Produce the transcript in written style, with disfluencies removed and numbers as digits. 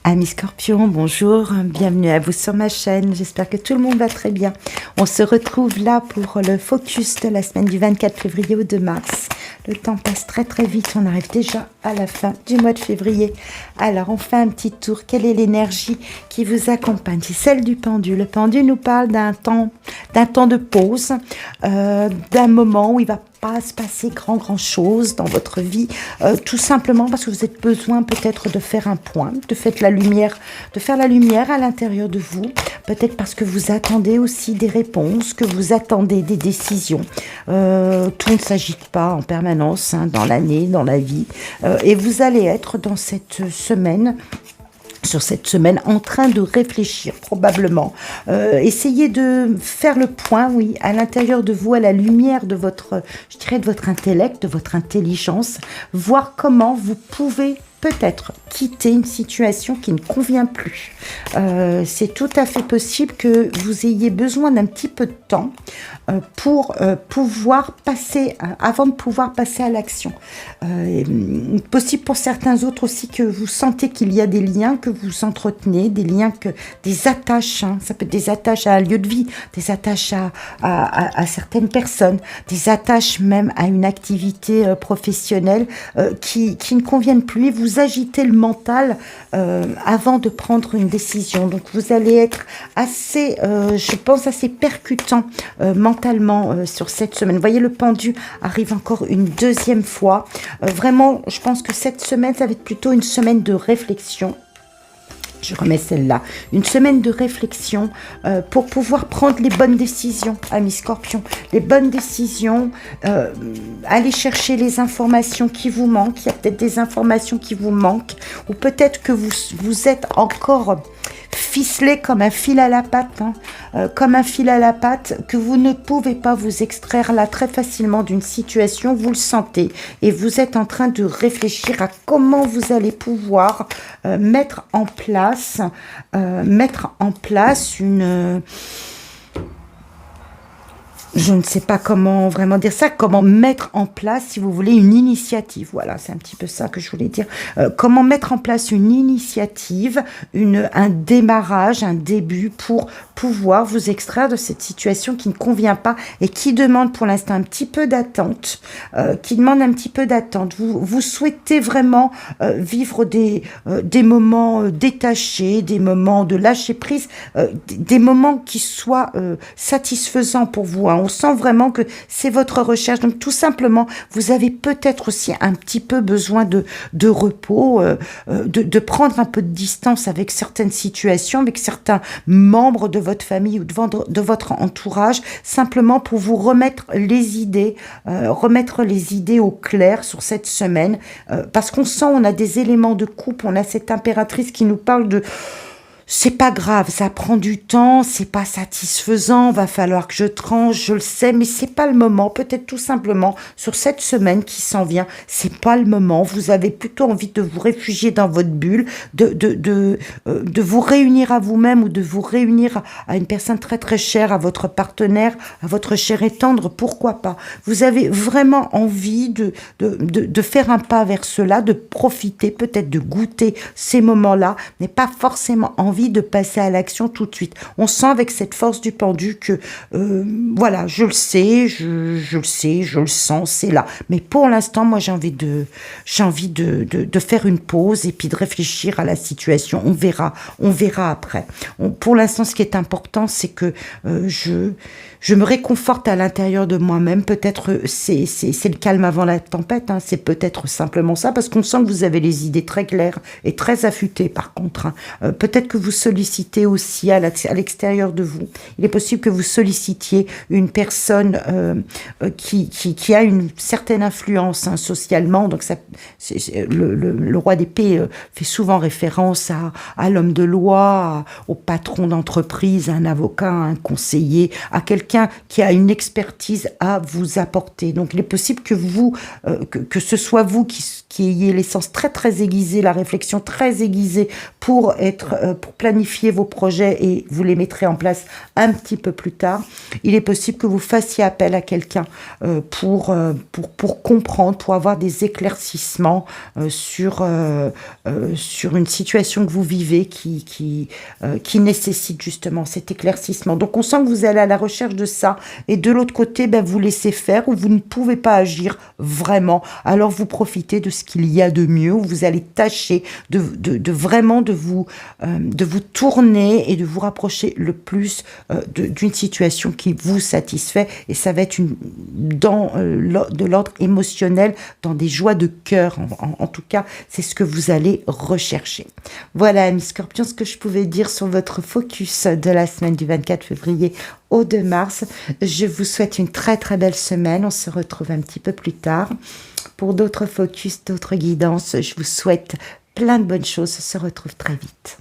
Amis Scorpions, bonjour, bienvenue à vous sur ma chaîne, j'espère que tout le monde va très bien. On se retrouve là pour le focus de la semaine du 24 février au 2 mars. Le temps passe très très vite, on arrive déjà à la fin du mois de février. Alors on fait un petit tour, quelle est l'énergie qui vous accompagne? C'est celle du pendu. Le pendu nous parle d'un temps de pause, d'un moment où il va pas se passer grand chose dans votre vie, tout simplement parce que vous avez besoin peut-être de faire un point, de faire la lumière à l'intérieur de vous, peut-être parce que vous attendez aussi des réponses, que vous attendez des décisions. Tout ne s'agite pas en permanence dans l'année, dans la vie, et vous allez être dans cette semaine, en train de réfléchir probablement. Essayez de faire le point, oui, à l'intérieur de vous, à la lumière de votre, je dirais, de votre intellect, de votre intelligence, voir comment vous pouvez peut-être quitter une situation qui ne convient plus. C'est tout à fait possible que vous ayez besoin d'un petit peu de temps pour pouvoir passer, avant de pouvoir passer à l'action. Possible pour certains autres aussi que vous sentez qu'il y a des liens que vous entretenez, des attaches, ça peut être des attaches à un lieu de vie, des attaches à certaines personnes, des attaches même à une activité professionnelle qui ne conviennent plus. Vous agitez le mental avant de prendre une décision. Donc vous allez être assez, je pense, assez percutant mentalement sur cette semaine. Vous voyez, le pendu arrive encore une deuxième fois. Vraiment, je pense que cette semaine, ça va être plutôt une semaine de réflexion. Je remets celle-là. Une semaine de réflexion pour pouvoir prendre les bonnes décisions, amis Scorpions. Les bonnes décisions, aller chercher les informations qui vous manquent. Il y a peut-être des informations qui vous manquent. Ou peut-être que vous êtes encore ficelé comme un fil à la patte, que vous ne pouvez pas vous extraire là très facilement d'une situation, vous le sentez, et vous êtes en train de réfléchir à comment vous allez pouvoir mettre en place une... Je ne sais pas comment vraiment dire ça, comment mettre en place, si vous voulez, une initiative. Voilà, c'est un petit peu ça que je voulais dire. Comment mettre en place une initiative, un démarrage, un début pour pouvoir vous extraire de cette situation qui ne convient pas et qui demande pour l'instant un petit peu d'attente, Vous souhaitez vraiment vivre des moments détachés, des moments de lâcher prise, des moments qui soient satisfaisants pour vous, On sent vraiment que c'est votre recherche. Donc, tout simplement, vous avez peut-être aussi un petit peu besoin de repos, de prendre un peu de distance avec certaines situations, avec certains membres de votre famille ou de votre entourage, simplement pour vous remettre les idées au clair sur cette semaine. Parce qu'on sent, on a des éléments de coupe, on a cette impératrice qui nous parle de... C'est pas grave, ça prend du temps, c'est pas satisfaisant, va falloir que je tranche, je le sais, mais c'est pas le moment. Peut-être tout simplement, sur cette semaine qui s'en vient, c'est pas le moment. Vous avez plutôt envie de vous réfugier dans votre bulle, de vous réunir à vous-même ou de vous réunir à une personne très très chère, à votre partenaire, à votre cher et tendre, pourquoi pas. Vous avez vraiment envie de faire un pas vers cela, de profiter, peut-être de goûter ces moments-là, mais pas forcément envie de passer à l'action tout de suite. On sent avec cette force du pendu que, voilà, je le sais, je le sens, c'est là. Mais pour l'instant, moi, j'ai envie de faire une pause et puis de réfléchir à la situation. On verra après. Pour l'instant, ce qui est important, c'est que je me réconforte à l'intérieur de moi-même. Peut-être c'est le calme avant la tempête. C'est peut-être simplement ça, parce qu'on sent que vous avez les idées très claires et très affûtées. Par contre, peut-être que vous sollicitez aussi à l'extérieur de vous. Il est possible que vous sollicitiez une personne qui a une certaine influence socialement. Donc le roi d'épée fait souvent référence à l'homme de loi, au patron d'entreprise, à un avocat, à un conseiller, à quelqu'un qui a une expertise à vous apporter. Donc il est possible que ce soit vous qui qui ayez les sens très très aiguisés, la réflexion très aiguisée pour planifier vos projets et vous les mettrez en place un petit peu plus tard. Il est possible que vous fassiez appel à quelqu'un pour comprendre, pour avoir des éclaircissements sur une situation que vous vivez qui nécessite justement cet éclaircissement. Donc on sent que vous allez à la recherche de ça et de l'autre côté, vous laissez faire ou vous ne pouvez pas agir vraiment. Alors vous profitez de ce qu'il y a de mieux, où vous allez tâcher de vraiment de vous tourner et de vous rapprocher le plus d'une situation qui vous satisfait, et ça va être de l'ordre émotionnel, dans des joies de cœur. En tout cas, c'est ce que vous allez rechercher. Voilà, amis Scorpions, ce que je pouvais dire sur votre focus de la semaine du 24 février au 2 mars. Je vous souhaite une très très belle semaine. On se retrouve un petit peu plus tard pour d'autres focus, d'autres guidances. Je vous souhaite plein de bonnes choses. On se retrouve très vite.